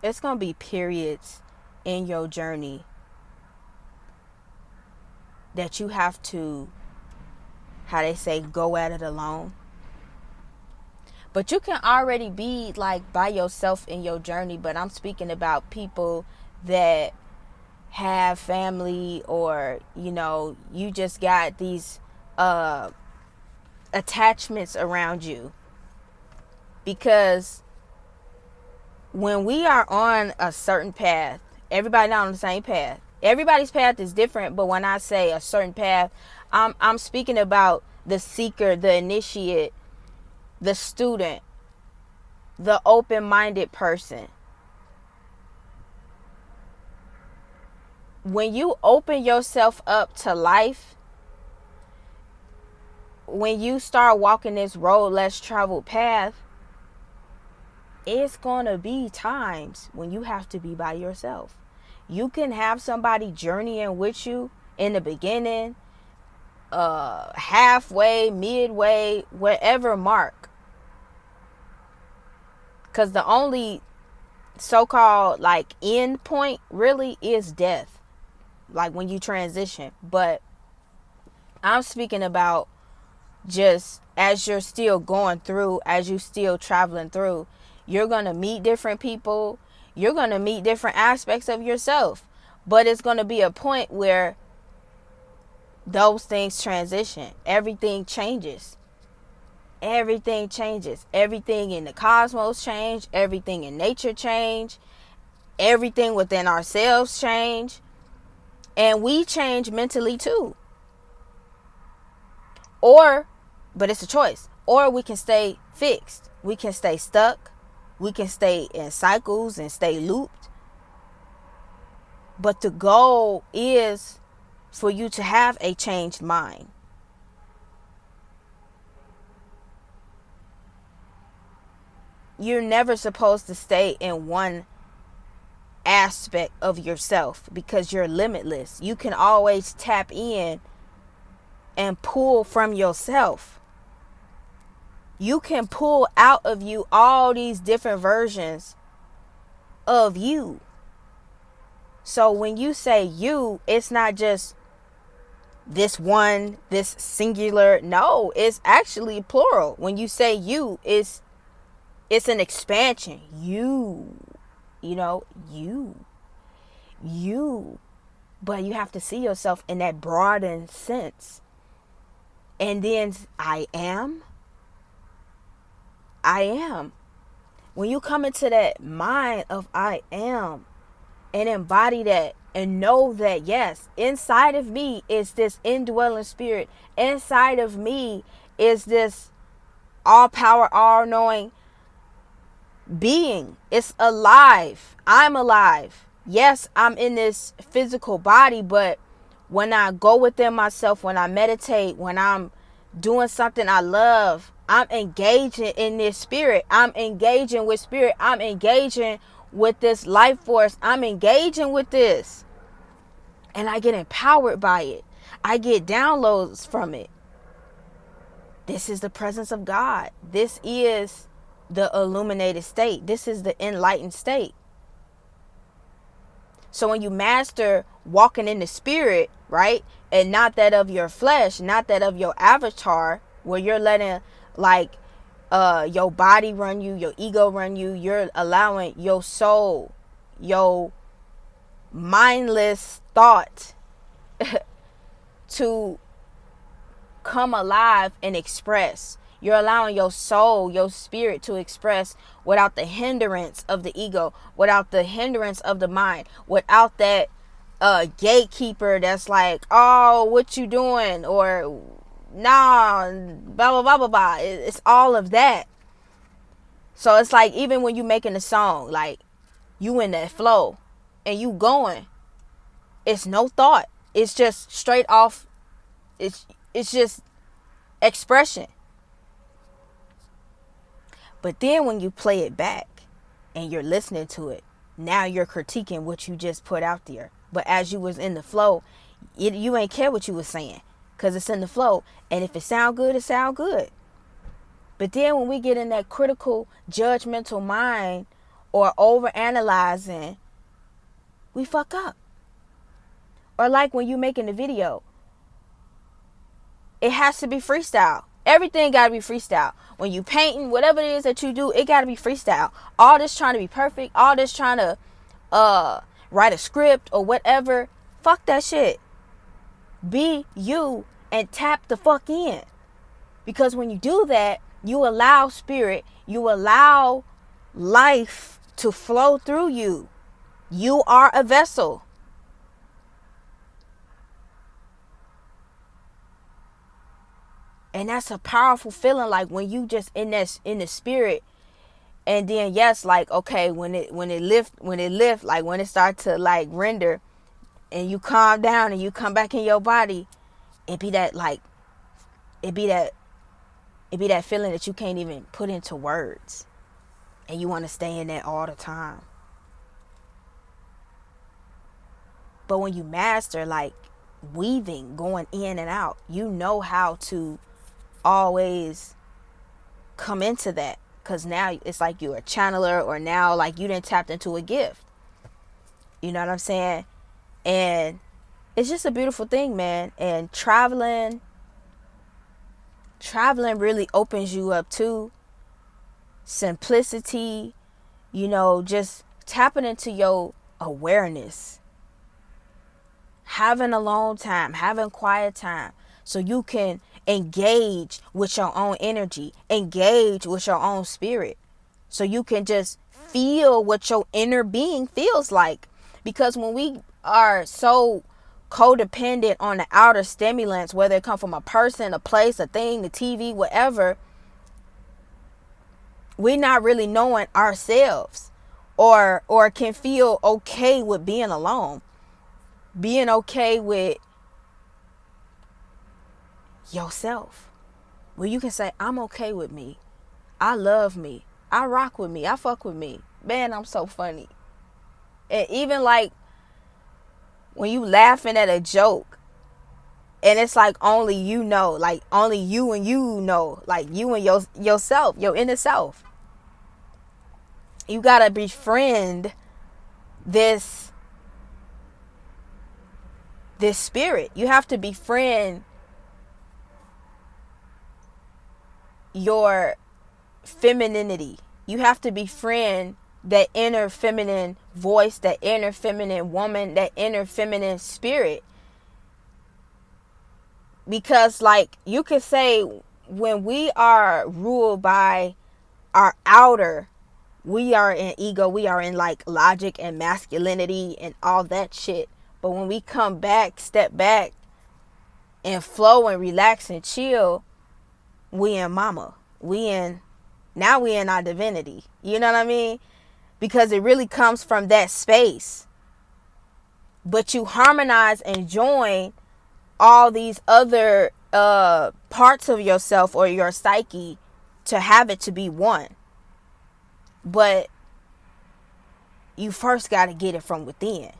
It's going to be periods in your journey that you have to, how they say, go at it alone. But you can already be like by yourself in your journey. But I'm speaking about people that have family, or you just got these attachments around you. Because when we are on a certain path, everybody not on the same path. Everybody's path is different, but when I say a certain path, I'm speaking about the seeker, the initiate, the student, the open-minded person. When you open yourself up to life, when you start walking this road less traveled path, it's gonna be times when you have to be by yourself. You can have somebody journeying with you in the beginning, halfway, midway, whatever mark. Because the only so-called like end point really is death. Like when you transition. But I'm speaking about just as you're still going through, as you still traveling through, you're going to meet different people. You're going to meet different aspects of yourself. But it's going to be a point where those things transition. Everything changes. Everything changes. Everything in the cosmos change. Everything in nature change. Everything within ourselves change. And we change mentally too. But it's a choice. Or we can stay fixed. We can stay stuck. We can stay in cycles and stay looped. But the goal is for you to have a changed mind. You're never supposed to stay in one aspect of yourself because you're limitless. You can always tap in and pull from yourself. You can pull out of you all these different versions of you. So when you say you, it's not just this one, this singular. No, it's actually plural. When you say you, it's an expansion. You. But you have to see yourself in that broadened sense. And then I am. When you come into that mind of I am and embody that and know that, yes, inside of me is this indwelling spirit. Inside of me is this all power, all knowing being. It's alive. I'm alive. Yes, I'm in this physical body, but when I go within myself, when I meditate, when I'm doing something I love, I'm engaging in this spirit. I'm engaging with spirit. I'm engaging with this life force. I'm engaging with this. And I get empowered by it. I get downloads from it. This is the presence of God. This is the illuminated state. This is the enlightened state. So when you master walking in the spirit, right? And not that of your flesh, not that of your avatar, where you're letting like your body run you, your ego run you, you're allowing your soul, your mindless thought to come alive and express. You're allowing your soul, your spirit to express without the hindrance of the ego, without the hindrance of the mind, without that gatekeeper that's like, oh, what you doing? Or nah, blah, blah, blah, blah, blah. It's all of that. So it's like even when you making a song, like you in that flow and you going, it's no thought. It's just straight off. It's just expression. But then when you play it back and you're listening to it, now you're critiquing what you just put out there. But as you was in the flow, you ain't care what you was saying because it's in the flow. And if it sound good, it sound good. But then when we get in that critical, judgmental mind or over analyzing, we fuck up. Or like when you making a video, it has to be freestyle. Everything got to be freestyle. When you painting, whatever it is that you do, it got to be freestyle. All this trying to be perfect, all this trying to write a script or whatever, fuck that shit. Be you and tap the fuck in. Because when you do that, you allow spirit, you allow life to flow through you. You are a vessel. And that's a powerful feeling, like when you just in the spirit. And then yes, like okay, when it lift, like when it starts to like render and you calm down and you come back in your body, it be that feeling that you can't even put into words. And you want to stay in that all the time. But when you master like weaving, going in and out, you know how to always come into that, because now it's like you're a channeler, or now like you done tapped into a gift. You know what I'm saying? And it's just a beautiful thing, man. And traveling really opens you up to simplicity, you know, just tapping into your awareness, having alone time, having quiet time, so you can engage with your own energy, engage with your own spirit, so you can just feel what your inner being feels like. Because when we are so codependent on the outer stimulants, whether it come from a person, a place, a thing, the TV, whatever, we're not really knowing ourselves, or can feel okay with being alone, being okay with yourself, where you can say, I'm okay with me, I love me, I rock with me, I fuck with me, man, I'm so funny. And even like when you laughing at a joke and it's like only you know, like only you and you know, like you and yourself, your inner self, you gotta befriend this spirit. You have to befriend your femininity. You have to befriend that inner feminine voice, that inner feminine woman, that inner feminine spirit. Because like you could say, when we are ruled by our outer, we are in ego, we are in like logic and masculinity and all that shit. But when we come back, step back and flow and relax and chill, we in mama. Now we in our divinity. You know what I mean? Because it really comes from that space. But you harmonize and join all these other parts of yourself or your psyche to have it to be one. But you first got to get it from within.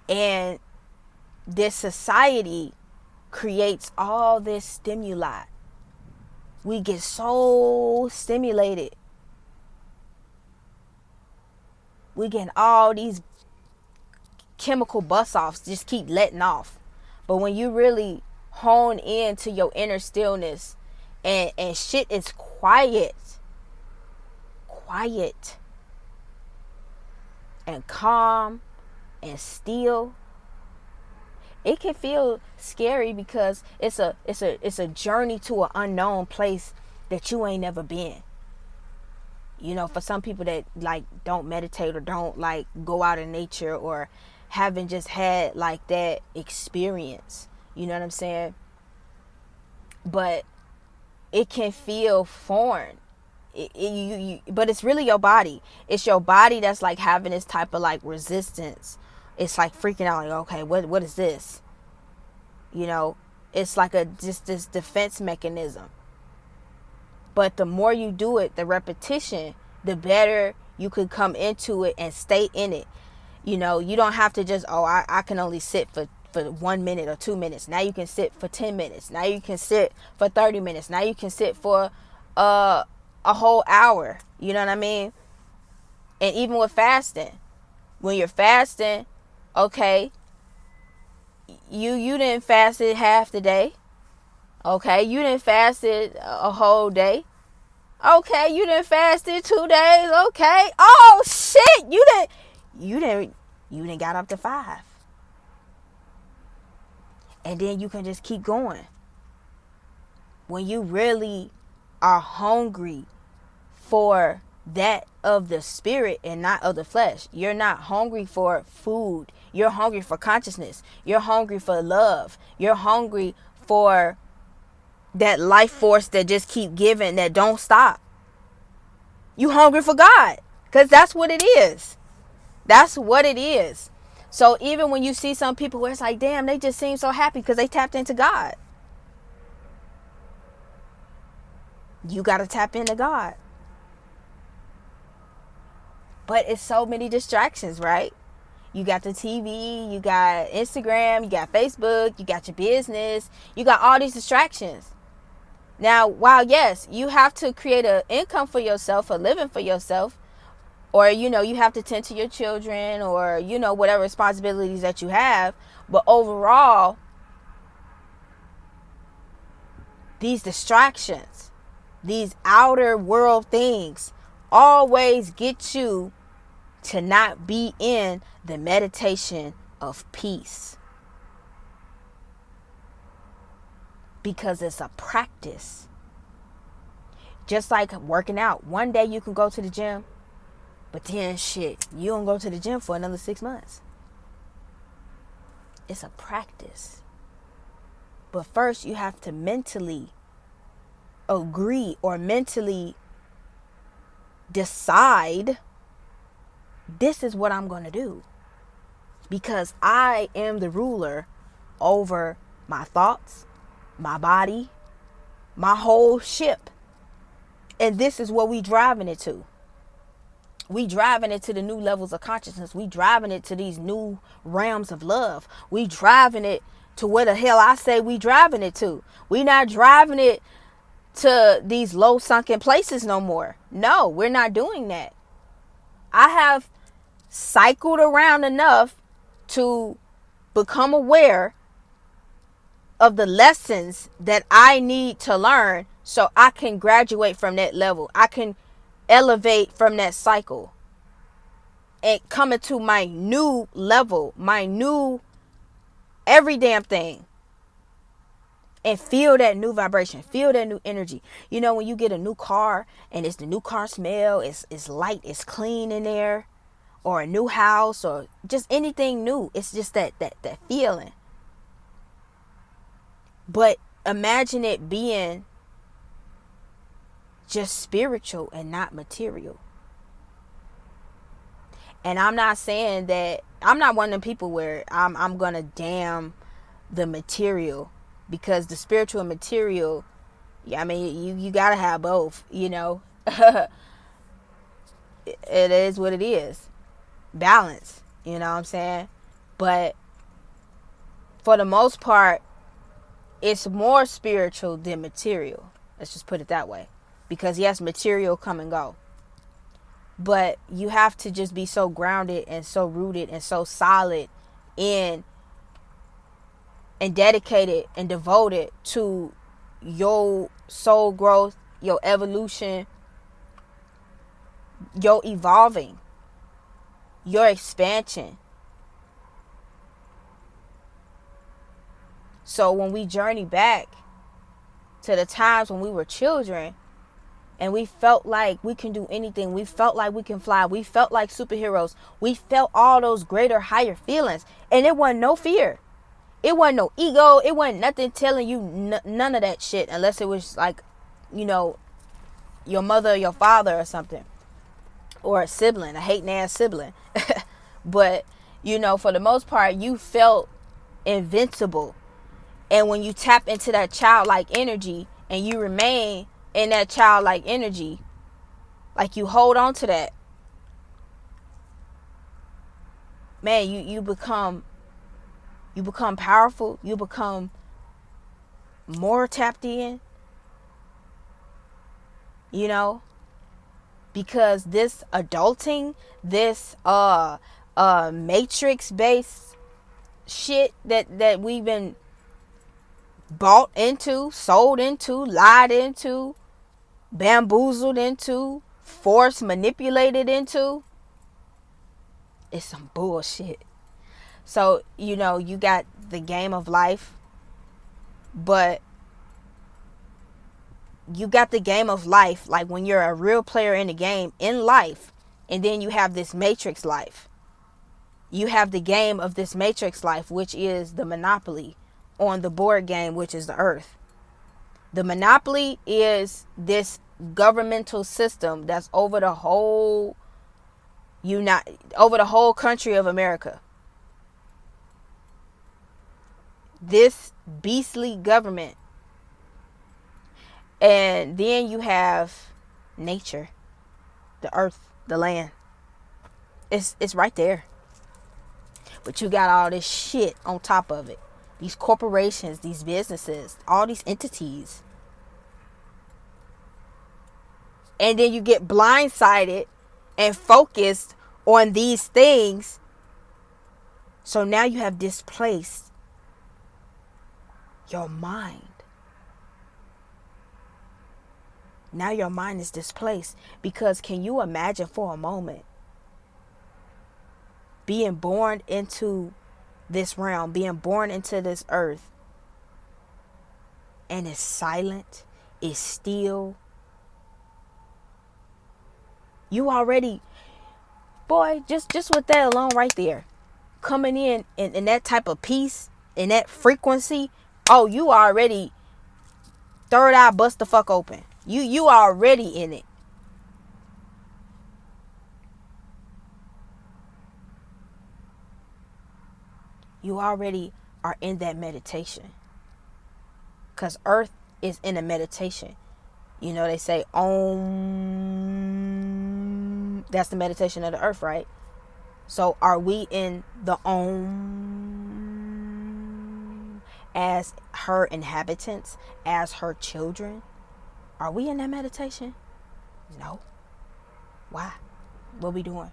And this society creates all this stimuli. We get so stimulated. We get all these chemical bust offs, just keep letting off. But when you really hone into your inner stillness and shit is quiet and calm and still, it can feel scary because it's a journey to an unknown place that you ain't never been. You know, for some people that like don't meditate or don't like go out in nature or haven't just had like that experience, you know what I'm saying? But it can feel foreign. But it's really your body. It's your body that's like having this type of like resistance. It's like freaking out, like, okay, what is this? You know, it's like just this defense mechanism. But the more you do it, the repetition, the better you could come into it and stay in it. You know, you don't have to just, I can only sit for 1 minute or 2 minutes. Now you can sit for 10 minutes. Now you can sit for 30 minutes. Now you can sit for a whole hour. You know what I mean? And even with fasting, when you're fasting, okay, you didn't fast it half the day. Okay, you didn't fast it a whole day. Okay, you didn't fast it 2 days. Okay. Oh shit, you didn't got up to 5. And then you can just keep going. When you really are hungry for that of the spirit and not of the flesh. You're not hungry for food. You're hungry for consciousness. You're hungry for love. You're hungry for that life force that just keep giving, that don't stop. You hungry for God, because that's what it is. That's what it is. So even when you see some people where it's like, damn, they just seem so happy because they tapped into God. You got to tap into God. But it's so many distractions, right? You got the TV, you got Instagram, you got Facebook, you got your business, you got all these distractions. Now, while yes, you have to create an income for yourself, a living for yourself, or, you know, you have to tend to your children, or, you know, whatever responsibilities that you have. But overall, these distractions, these outer world things always get you to not be in the meditation of peace. Because it's a practice. Just like working out. One day you can go to the gym, but then shit, you don't go to the gym for another 6 months. It's a practice. But first you have to mentally agree or mentally decide, this is what I'm going to do. Because I am the ruler over my thoughts, my body, my whole ship. And this is what we driving it to. We driving it to the new levels of consciousness. We driving it to these new realms of love. We driving it to where the hell I say we driving it to. We not driving it to these low sunken places no more. No, we're not doing that. I have cycled around enough to become aware of the lessons that I need to learn so I can graduate from that level. I can elevate from that cycle and come into my new level, my new every damn thing, and feel that new vibration, feel that new energy. You know, when you get a new car and it's the new car smell, it's light, it's clean in there, or a new house, or just anything new. It's just that feeling. But imagine it being just spiritual and not material. And I'm not saying that, I'm not one of them people where I'm gonna damn the material, because the spiritual and material, yeah, I mean, you gotta have both, you know. It is what it is. Balance, you know what I'm saying? But for the most part, it's more spiritual than material. Let's just put it that way. Because yes, material come and go. But you have to just be so grounded and so rooted and so solid in and dedicated and devoted to your soul growth, your evolution, your evolving, your expansion. So when we journey back to the times when we were children and we felt like we can do anything, we felt like we can fly, we felt like superheroes, we felt all those greater, higher feelings, and it wasn't no fear. It wasn't no ego. It wasn't nothing telling you none of that shit, unless it was like, you know, your mother or your father or something, or a sibling, a hating ass sibling. But, you know, for the most part, you felt invincible. And when you tap into that childlike energy and you remain in that childlike energy, like you hold on to that, man, you become powerful. You become more tapped in, you know. because this adulting, this matrix based shit that we've been bought into, sold into, lied into, bamboozled into, forced, manipulated into, it's some bullshit. So, you know, you got the game of life, but you got the game of life like when you're a real player in the game in life, and then you have this matrix life. You have the game of this matrix life, which is the Monopoly on the board game, which is the earth. The Monopoly is this governmental system that's over the whole country of America. This beastly government. And then you have nature, the earth, the land. It's right there. But you got all this shit on top of it. These corporations, these businesses, all these entities. And then you get blindsided and focused on these things. So now you have displaced your mind. Now your mind is displaced, because can you imagine for a moment being born into this realm, being born into this earth, and it's silent, it's still. You already, boy, just with that alone right there, coming in that type of peace, in that frequency, oh, you already third eye bust the fuck open. You already in it. You already are in that meditation. Because earth is in a meditation. You know, they say Om. That's the meditation of the earth, right? So are we in the Om as her inhabitants, as her children? Are we in that meditation? No. Why? What we doing?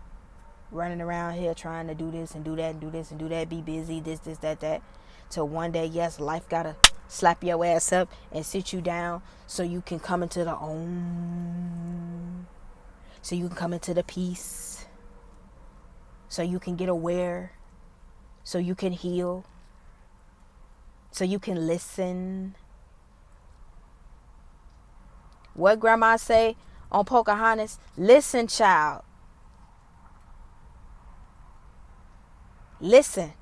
Running around here trying to do this and do that and do this and do that. Be busy, this, that. Till one day, yes, life gotta slap your ass up and sit you down so you can come into the Om. So you can come into the peace. So you can get aware. So you can heal. So you can listen. What grandma say on Pocahontas? Listen, child. Listen.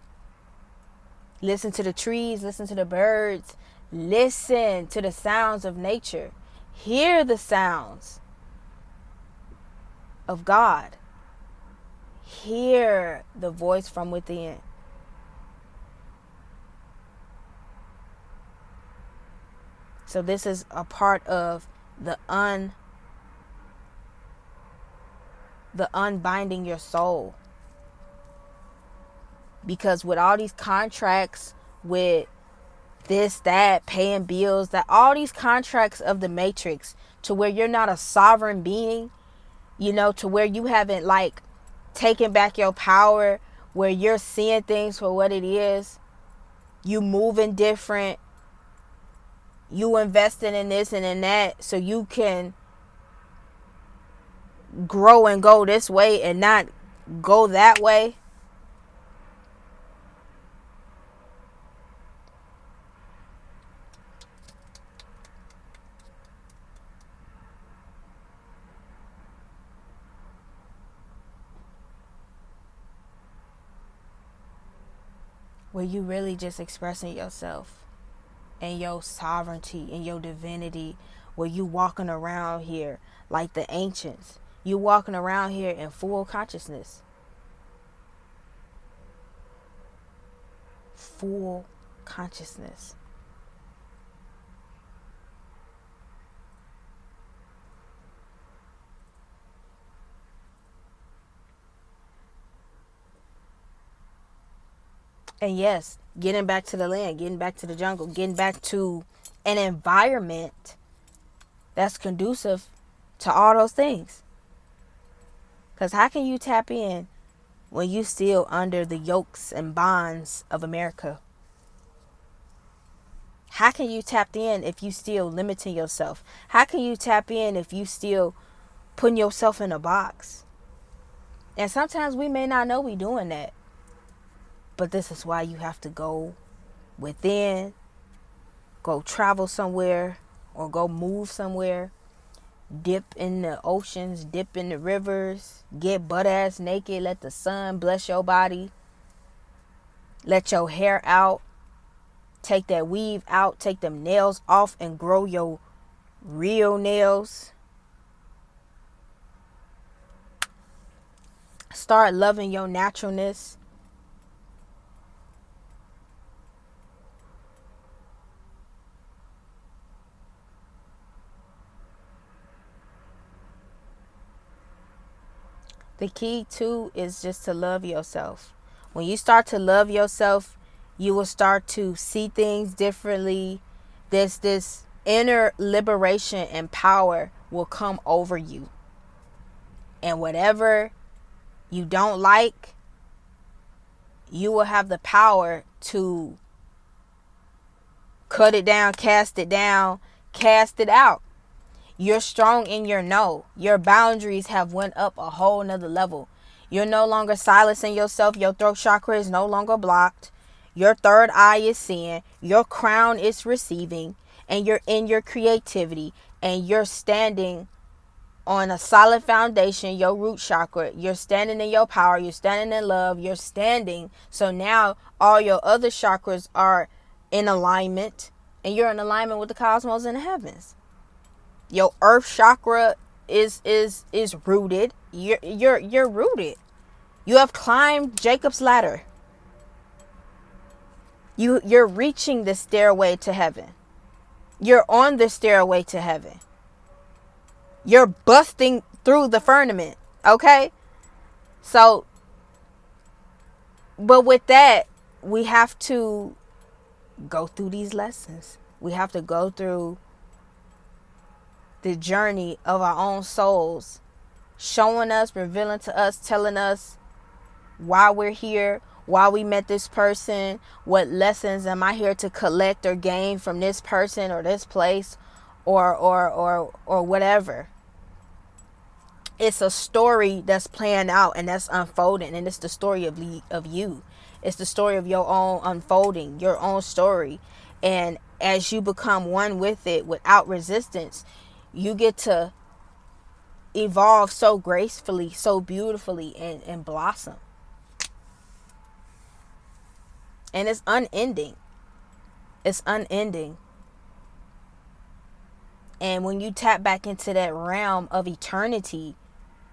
Listen to the trees. Listen to the birds. Listen to the sounds of nature. Hear the sounds of God. Hear the voice from within. So this is a part of the unbinding your soul. Because with all these contracts, with this, that, paying bills, that all these contracts of the matrix, to where you're not a sovereign being, you know, to where you haven't like taken back your power, where you're seeing things for what it is, you moving different, you investing in this and in that so you can grow and go this way and not go that way. Where you really just expressing yourself and your sovereignty and your divinity, where you walking around here like the ancients. You walking around here in full consciousness. Full consciousness. And yes, getting back to the land, getting back to the jungle, getting back to an environment that's conducive to all those things. Because how can you tap in when you still under the yokes and bonds of America? How can you tap in if you still limiting yourself? How can you tap in if you still putting yourself in a box? And sometimes we may not know we doing that. But this is why you have to go within, go travel somewhere, or go move somewhere. Dip in the oceans, dip in the rivers, get butt ass naked, let the sun bless your body. Let your hair out. Take that weave out, take them nails off and grow your real nails. Start loving your naturalness. The key too is just to love yourself. When you start to love yourself, you will start to see things differently. This inner liberation and power will come over you. And whatever you don't like, you will have the power to cut it down, cast it out. You're strong in your no. Your boundaries have went up a whole nother level. You're no longer silencing yourself. Your throat chakra is no longer blocked. Your third eye is seeing. Your crown is receiving. And you're in your creativity. And you're standing on a solid foundation, your root chakra. You're standing in your power. You're standing in love. You're standing. So now all your other chakras are in alignment. And you're in alignment with the cosmos and the heavens. Your earth chakra is rooted. You're rooted. You have climbed Jacob's ladder. You're reaching the stairway to heaven. You're on the stairway to heaven. You're busting through the firmament. Okay? So, but with that, we have to go through these lessons. We have to go through the journey of our own souls, showing us, revealing to us, telling us why we're here, why we met this person, what lessons am I here to collect or gain from this person or this place or whatever. It's a story that's playing out and that's unfolding, and it's the story of you. It's the story of your own unfolding, your own story. And as you become one with it without resistance, you get to evolve so gracefully, so beautifully, and blossom. And it's unending. It's unending. And when you tap back into that realm of eternity,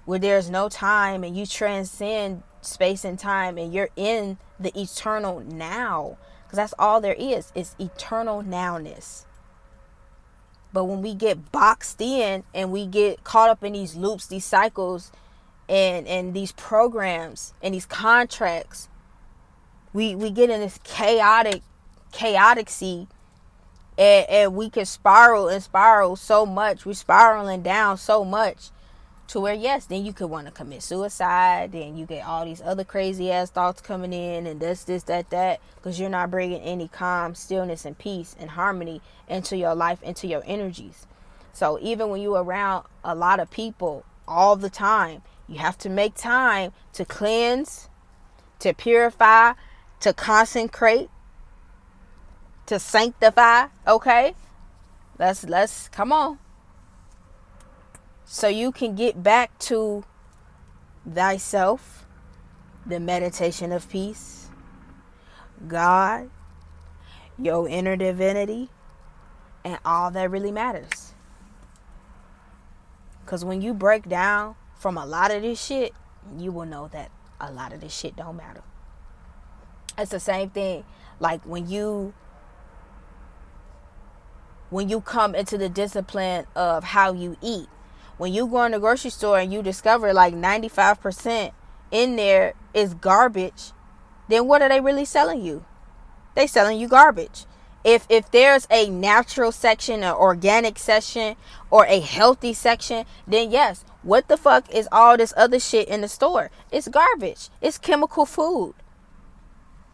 where there's no time and you transcend space and time and you're in the eternal now, because that's all there is. It's eternal nowness. But when we get boxed in and we get caught up in these loops, these cycles, and these programs and these contracts, we get in this chaotic sea, and we can spiral so much. We're spiraling down so much to where, yes, then you could want to commit suicide. Then you get all these other crazy ass thoughts coming in, and this, that, because you're not bringing any calm, stillness, and peace and harmony into your life, into your energies. So even when you're around a lot of people all the time, you have to make time to cleanse, to purify, to consecrate, to sanctify. Okay, let's come on. So you can get back to thyself, the meditation of peace, God, your inner divinity, and all that really matters. Because when you break down from a lot of this shit, you will know that a lot of this shit don't matter. It's the same thing like when you come into the discipline of how you eat. When you go in the grocery store and you discover like 95% in there is garbage, then what are they really selling you? They selling you garbage. If there's a natural section, an organic section, or a healthy section, then yes, what the fuck is all this other shit in the store? It's garbage. It's chemical food.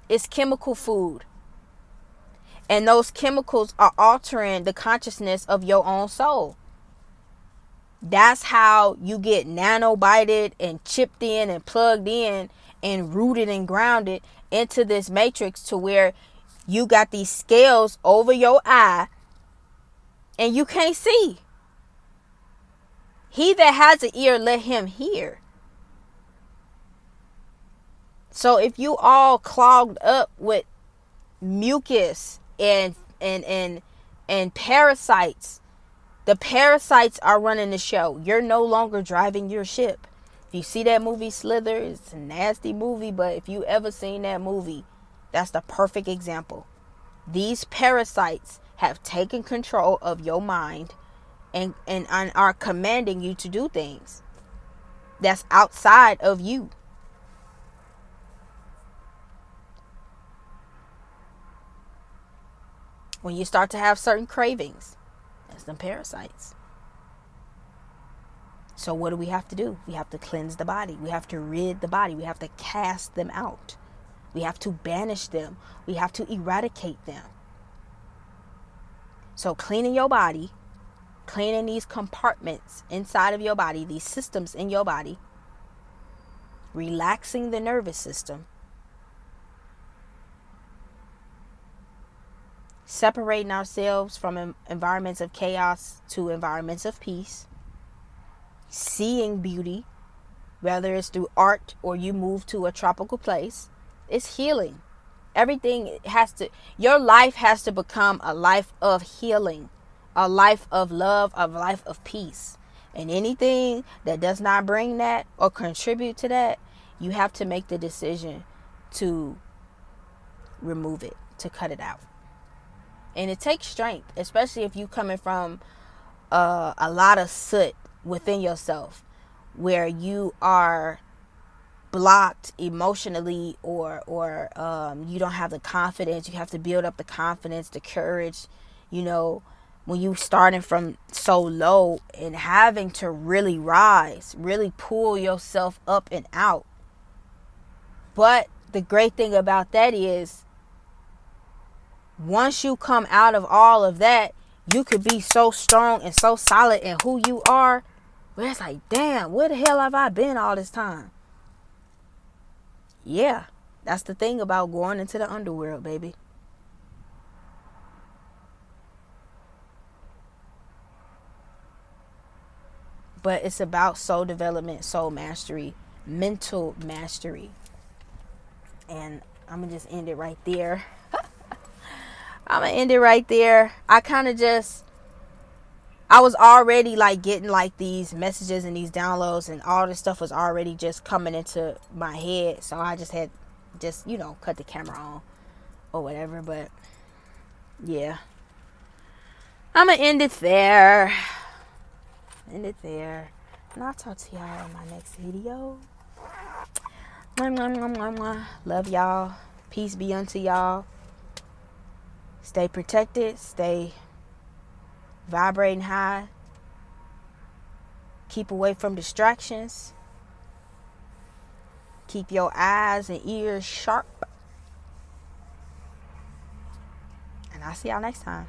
It's chemical food. And those chemicals are altering the consciousness of your own soul. That's how you get nanobited and chipped in and plugged in and rooted and grounded into this matrix, to where you got these scales over your eye and you can't see. He that has an ear, let him hear. So if you all clogged up with mucus and parasites, the parasites are running the show. You're no longer driving your ship. If you see that movie Slither, it's a nasty movie, but if you ever seen that movie, that's the perfect example. These parasites have taken control of your mind and are commanding you to do things that's outside of you. When you start to have certain cravings, that's them parasites. So what do we have to do? We have to cleanse the body. We have to rid the body. We have to cast them out. We have to banish them. We have to eradicate them. So cleaning your body, cleaning these compartments inside of your body, these systems in your body, relaxing the nervous system, separating ourselves from environments of chaos to environments of peace, seeing beauty, whether it's through art or you move to a tropical place, it's healing. Everything has to, your life has to become a life of healing, a life of love, a life of peace. And anything that does not bring that or contribute to that, you have to make the decision to remove it, to cut it out. And it takes strength, especially if you're coming from a lot of soot within yourself, where you are blocked emotionally, or you don't have the confidence. You have to build up the confidence, the courage, when you starting from so low and having to really rise, really pull yourself up and out. But the great thing about that is, once you come out of all of that, you could be so strong and so solid in who you are, but it's like, damn, where the hell have I been all this time? Yeah, that's the thing about going into the underworld, baby. But it's about soul development, soul mastery, mental mastery. And I'm going to just end it right there. I was already like getting like these messages and these downloads, and all this stuff was already just coming into my head. So I just had cut the camera on or whatever. But yeah, I'm going to end it there. And I'll talk to y'all in my next video. Love y'all. Peace be unto y'all. Stay protected. Stay vibrating high. Keep away from distractions. Keep your eyes and ears sharp. And I'll see y'all next time.